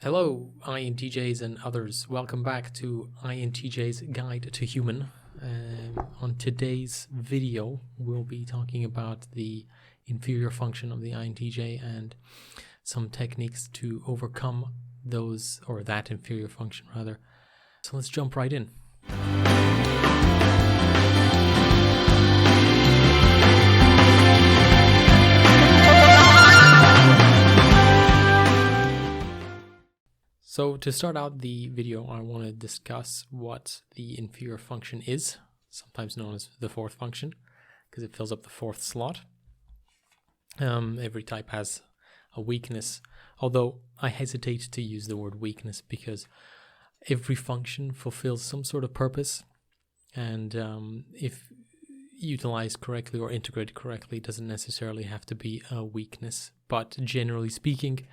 Hello, INTJs and others. Welcome back to INTJ's Guide to Human. On today's video, we'll be talking about the inferior function of the INTJ and some techniques to overcome those, or that inferior function rather. So let's jump right in. So to start out the video, I want to discuss what the inferior function is, sometimes known as the fourth function, because it fills up the fourth slot. Every type has a weakness, although I hesitate to use the word weakness because every function fulfills some sort of purpose, and if utilized correctly or integrated correctly, it doesn't necessarily have to be a weakness. But generally speaking,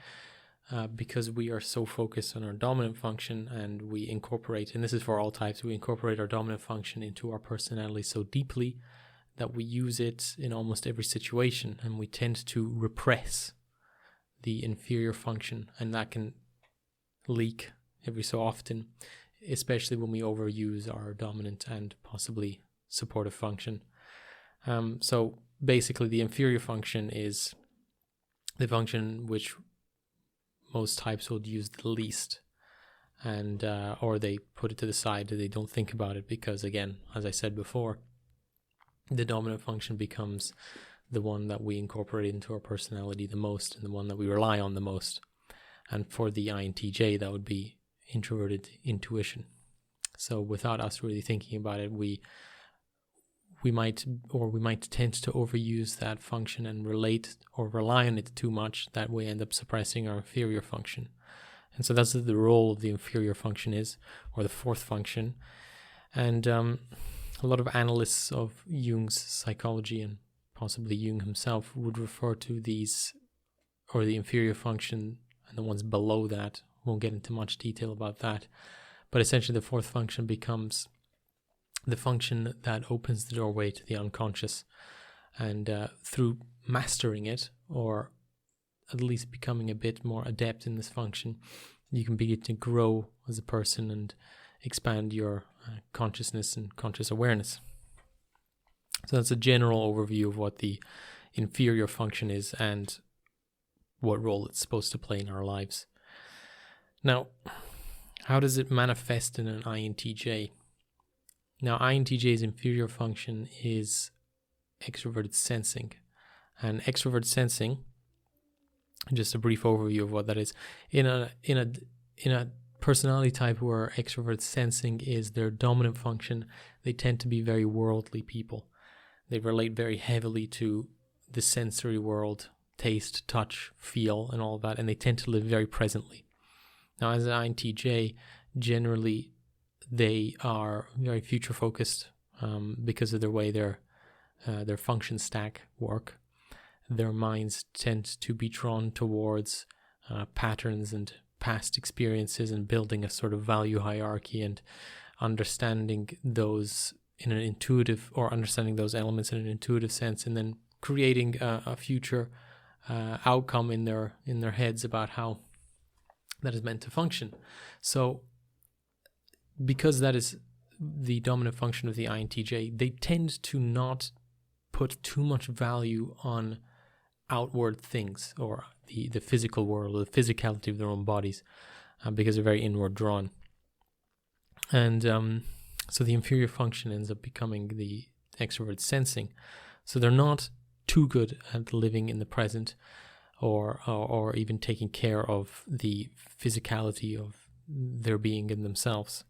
because we are so focused on our dominant function and we incorporate, and this is for all types, we incorporate our dominant function into our personality so deeply that we use it in almost every situation, and we tend to repress the inferior function, and that can leak every so often, especially when we overuse our dominant and possibly supportive function. So basically the inferior function is the function which most types would use the least, and or they put it to the side, they don't think about it, because again, as I said before, the dominant function becomes the one that we incorporate into our personality the most and the one that we rely on the most. And for the INTJ, that would be introverted intuition. So without us really thinking about it, we might tend to overuse that function and relate or rely on it too much, that we end up suppressing our inferior function. And so that's the role of the inferior function is, or the fourth function. And a lot of analysts of Jung's psychology, and possibly Jung himself, would refer to these, or the inferior function and the ones below that. Won't get into much detail about that, but essentially the fourth function becomes the function that opens the doorway to the unconscious, and through mastering it, or at least becoming a bit more adept in this function, you can begin to grow as a person and expand your consciousness and conscious awareness. So that's a general overview of what the inferior function is and what role it's supposed to play in our lives. Now, how does it manifest in an INTJ? Now, INTJ's inferior function is extroverted sensing. And extroverted sensing, just a brief overview of what that is. In a personality type where extroverted sensing is their dominant function, they tend to be very worldly people. They relate very heavily to the sensory world, taste, touch, feel, and all that, and they tend to live very presently. Now, as an INTJ, generally they are very future focused because of the way their function stack work. Their minds tend to be drawn towards patterns and past experiences, and building a sort of value hierarchy and understanding those in an intuitive, or understanding those elements in an intuitive sense, and then creating a future outcome in their heads about how that is meant to function. So because that is the dominant function of the INTJ, they tend to not put too much value on outward things, or the physical world, or the physicality of their own bodies, because they're very inward drawn. And so the inferior function ends up becoming the extrovert sensing. So they're not too good at living in the present, or even taking care of the physicality of their being in themselves.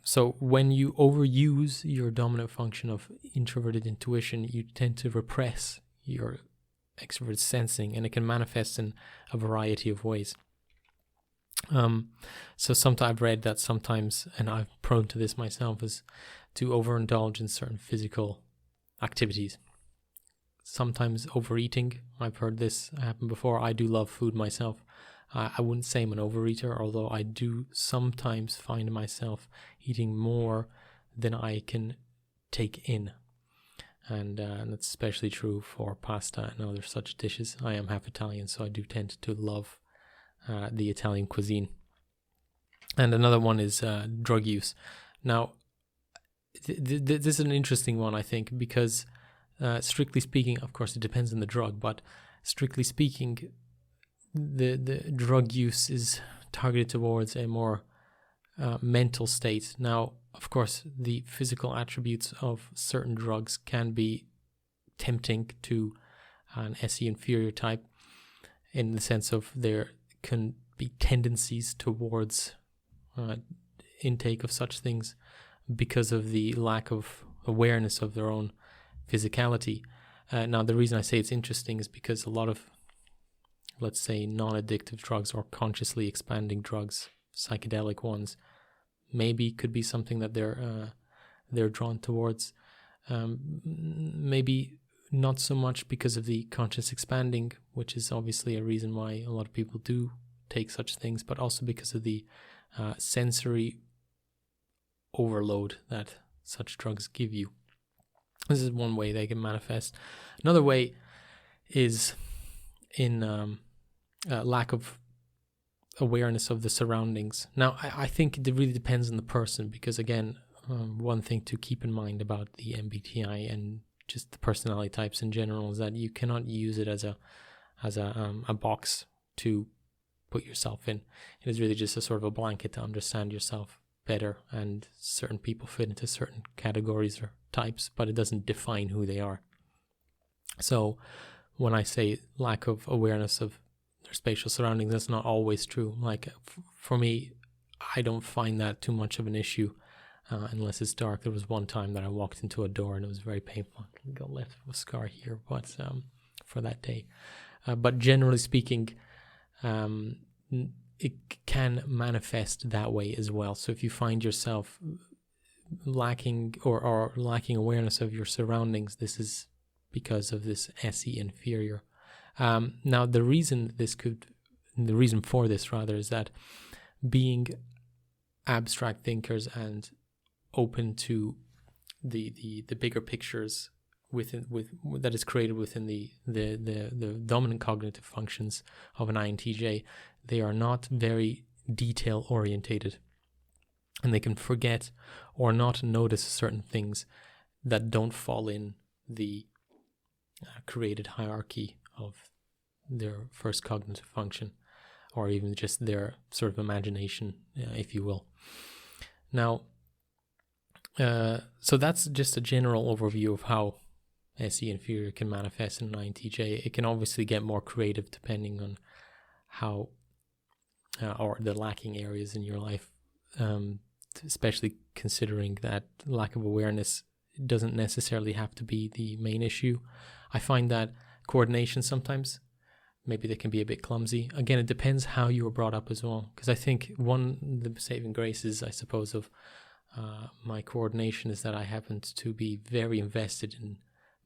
So when you overuse your dominant function of introverted intuition, you tend to repress your extrovert sensing, and it can manifest in a variety of ways. So sometimes I've read that sometimes, and I'm prone to this myself, is to overindulge in certain physical activities. Sometimes overeating. I've heard this happen before. I do love food myself. I wouldn't say I'm an overeater, although I do sometimes find myself eating more than I can take in. And that's especially true for pasta and other such dishes. I am half Italian, so I do tend to love the Italian cuisine. And another one is drug use. Now, this is an interesting one, I think, because strictly speaking, of course, it depends on the drug, but strictly speaking, the drug use is targeted towards a more mental state. Now, of course, the physical attributes of certain drugs can be tempting to an SE inferior type, in the sense of there can be tendencies towards intake of such things because of the lack of awareness of their own physicality. Now, the reason I say it's interesting is because a lot of, let's say, non-addictive drugs or consciously expanding drugs, psychedelic ones, maybe could be something that they're drawn towards. Maybe not so much because of the conscious expanding, which is obviously a reason why a lot of people do take such things, but also because of the sensory overload that such drugs give you. This is one way they can manifest. Another way is in lack of awareness of the surroundings. Now, I think it really depends on the person, because again, one thing to keep in mind about the MBTI and just the personality types in general is that you cannot use it as a box to put yourself in. It is really just a sort of a blanket to understand yourself better, and certain people fit into certain categories or types, but it doesn't define who they are. So when I say lack of awareness of their spatial surroundings, that's not always true. Like for me, I don't find that too much of an issue unless it's dark. There was one time that I walked into a door and it was very painful. I got left a scar here, but for that day. But generally speaking, it can manifest that way as well. So if you find yourself lacking or lacking awareness of your surroundings, this is because of this SE inferior. Now, the reason for this is that being abstract thinkers and open to the bigger pictures that is created within the dominant cognitive functions of an INTJ, they are not very detail orientated, and they can forget or not notice certain things that don't fall in the created hierarchy of their first cognitive function, or even just their sort of imagination, if you will. Now, so that's just a general overview of how SE inferior can manifest in an INTJ. It can obviously get more creative depending on how or the lacking areas in your life, especially considering that lack of awareness doesn't necessarily have to be the main issue. I find that coordination sometimes, maybe they can be a bit clumsy. Again, it depends how you were brought up as well, because I think the saving graces, I suppose, of my coordination is that I happened to be very invested in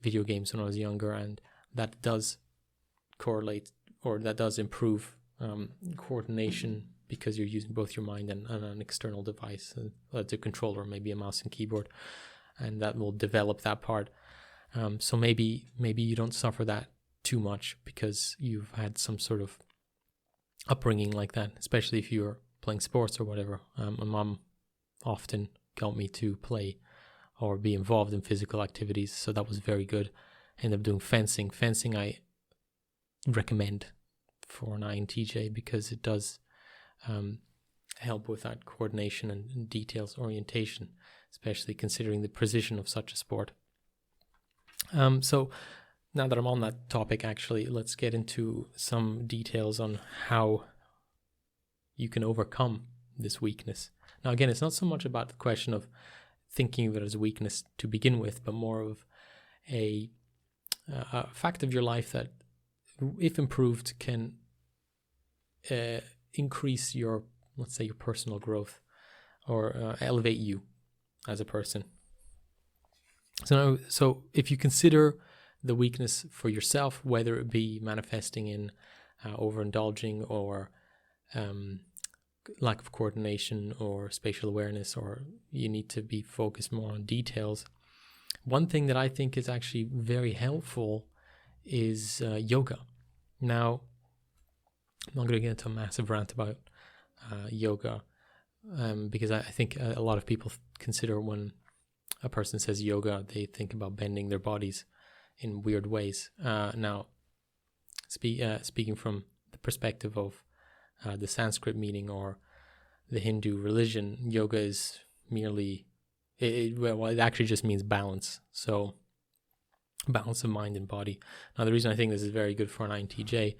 video games when I was younger, and that does correlate, or that does improve coordination, because you're using both your mind and an external device, the controller, maybe a mouse and keyboard, and that will develop that part. So maybe you don't suffer that too much because you've had some sort of upbringing like that, especially if you're playing sports or whatever. My mom often got me to play or be involved in physical activities, so that was very good. Ended up doing fencing. Fencing I recommend for an INTJ because it does help with that coordination and details orientation, especially considering the precision of such a sport. So now that I'm on that topic, actually, let's get into some details on how you can overcome this weakness. Now, again, it's not so much about the question of thinking of it as a weakness to begin with, but more of a fact of your life that, if improved, can increase your, let's say, your personal growth, or elevate you as a person. So if you consider the weakness for yourself, whether it be manifesting in overindulging or lack of coordination or spatial awareness, or you need to be focused more on details, one thing that I think is actually very helpful is yoga. Now, I'm not going to get into a massive rant about yoga, because I think a lot of people consider when a person says yoga, they think about bending their bodies in weird ways. Now, speaking from the perspective of the Sanskrit meaning or the Hindu religion, yoga is merely, it actually just means balance. So balance of mind and body. Now, the reason I think this is very good for an INTJ,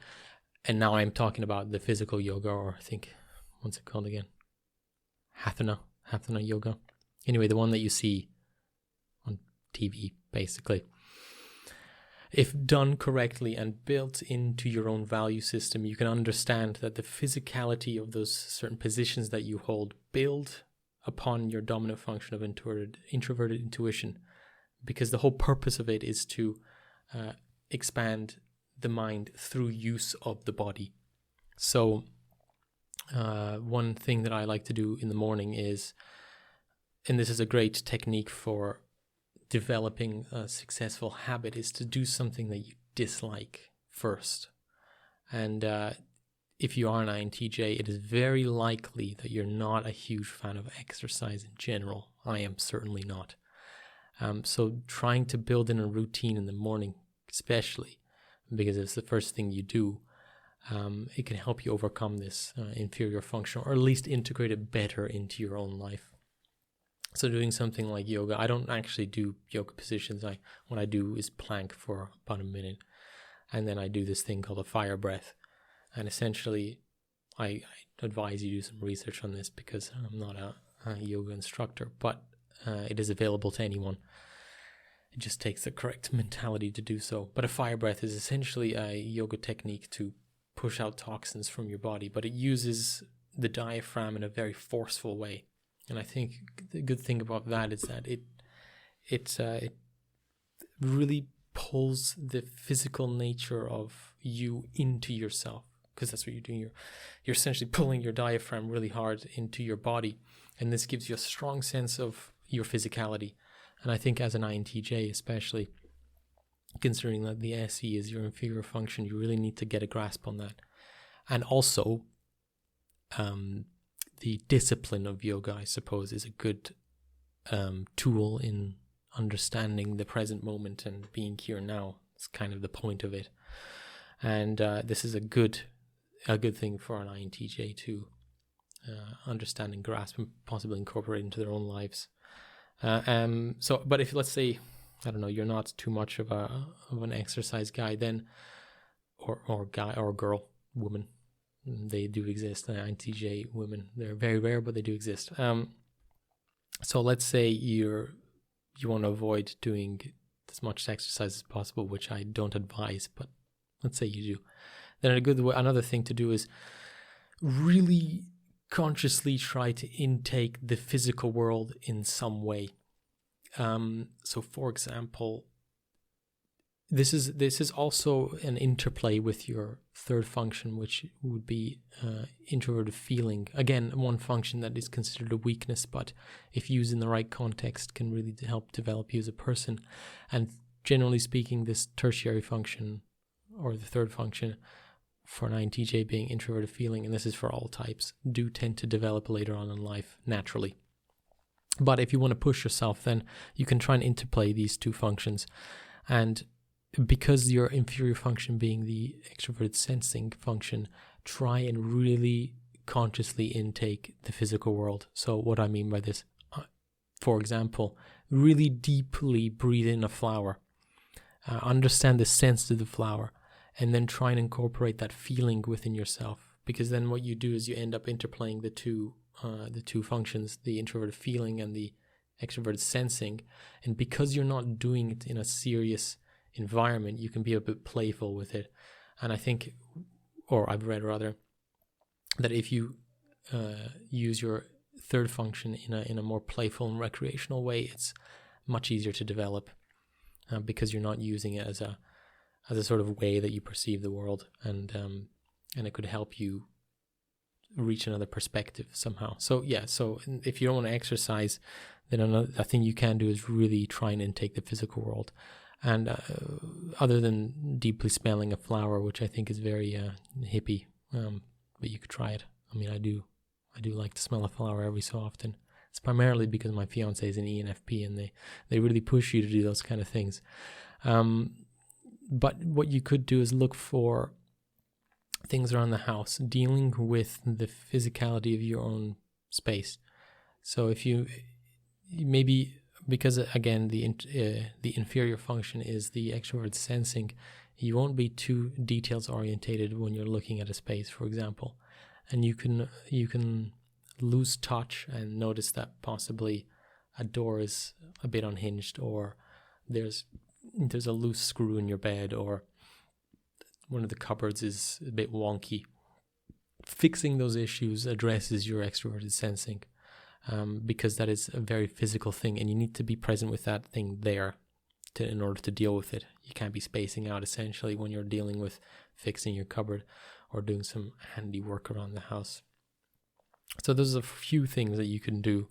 and now I'm talking about the physical yoga, or I think, what's it called again? Hatha yoga. Anyway, the one that you see on TV, basically. If done correctly and built into your own value system, you can understand that the physicality of those certain positions that you hold build upon your dominant function of introverted intuition, because the whole purpose of it is to expand the mind through use of the body. So one thing that I like to do in the morning is, and this is a great technique for developing a successful habit, is to do something that you dislike first. And if you are an INTJ, it is very likely that you're not a huge fan of exercise in general. I am certainly not. So trying to build in a routine in the morning, especially because it's the first thing you do, it can help you overcome this inferior function, or at least integrate it better into your own life. So doing something like yoga, I don't actually do yoga positions. What I do is plank for about a minute, and then I do this thing called a fire breath. And essentially, I advise you do some research on this, because I'm not a yoga instructor, but it is available to anyone. It just takes the correct mentality to do so. But a fire breath is essentially a yoga technique to push out toxins from your body, but it uses the diaphragm in a very forceful way. And I think the good thing about that is that it really pulls the physical nature of you into yourself, because that's what you're doing. You're essentially pulling your diaphragm really hard into your body, and this gives you a strong sense of your physicality. And I think as an INTJ, especially considering that the SE is your inferior function, you really need to get a grasp on that. And also, the discipline of yoga, I suppose, is a good tool in understanding the present moment and being here now. It's kind of the point of it. And this is a good thing for an INTJ to understand and grasp, and possibly incorporate into their own lives. But if, let's say, I don't know, you're not too much of an exercise guy, then, or guy or girl, woman. They do exist, INTJ women. They're very rare, but they do exist. So let's say you want to avoid doing as much exercise as possible, which I don't advise, but let's say you do. Then another thing to do is really consciously try to intake the physical world in some way. So for example, this is also an interplay with your third function, which would be introverted feeling. Again, one function that is considered a weakness, but if used in the right context, can really help develop you as a person. And generally speaking, this tertiary function, or the third function, for an INTJ being introverted feeling, and this is for all types, do tend to develop later on in life naturally. But if you want to push yourself, then you can try and interplay these two functions. And because your inferior function being the extroverted sensing function, try and really consciously intake the physical world. So what I mean by this, for example, really deeply breathe in a flower, understand the sense of the flower, and then try and incorporate that feeling within yourself. Because then what you do is you end up interplaying the two functions, the introverted feeling and the extroverted sensing. And because you're not doing it in a serious environment, you can be a bit playful with it. And I think, or I've read rather, that if you use your third function in a more playful and recreational way, it's much easier to develop, because you're not using it as a sort of way that you perceive the world, and it could help you reach another perspective somehow. So if you don't want to exercise, then another thing you can do is really try and intake the physical world. And other than deeply smelling a flower, which I think is very hippie, but you could try it. I mean, I do like to smell a flower every so often. It's primarily because my fiance is an ENFP and they really push you to do those kind of things. But what you could do is look for things around the house, dealing with the physicality of your own space. So if you maybe, because again the inferior function is the extrovert sensing, you won't be too details orientated when you're looking at a space, for example, and you can lose touch and notice that possibly a door is a bit unhinged, or there's a loose screw in your bed, or one of the cupboards is a bit wonky. Fixing those issues addresses your extroverted sensing, because that is a very physical thing, and you need to be present with that thing there in order to deal with it. You can't be spacing out essentially when you're dealing with fixing your cupboard or doing some handy work around the house. So there's a few things that you can do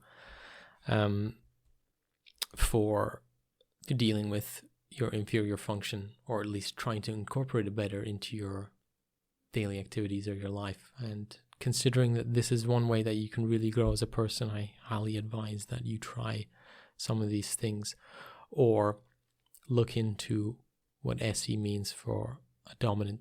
for dealing with your inferior function, or at least trying to incorporate it better into your daily activities or your life. And considering that this is one way that you can really grow as a person, I highly advise that you try some of these things, or look into what SE means for a dominant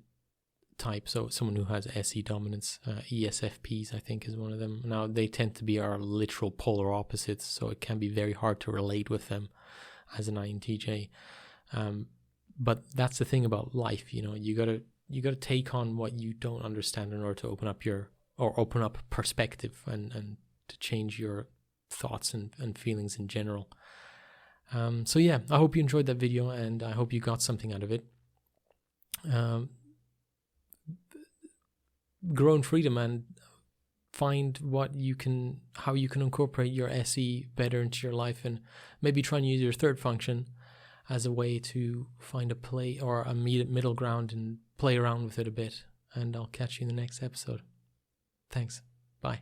type. So someone who has SE dominance, ESFPs I think is one of them. Now they tend to be our literal polar opposites, so it can be very hard to relate with them as an INTJ. But that's the thing about life, you gotta take on what you don't understand in order to open up perspective and to change your thoughts and feelings in general. So yeah, I hope you enjoyed that video, and I hope you got something out of it. Grow in freedom and find how you can incorporate your SE better into your life, and maybe try and use your third function as a way to find a play or a middle ground and play around with it a bit. And I'll catch you in the next episode. Thanks. Bye.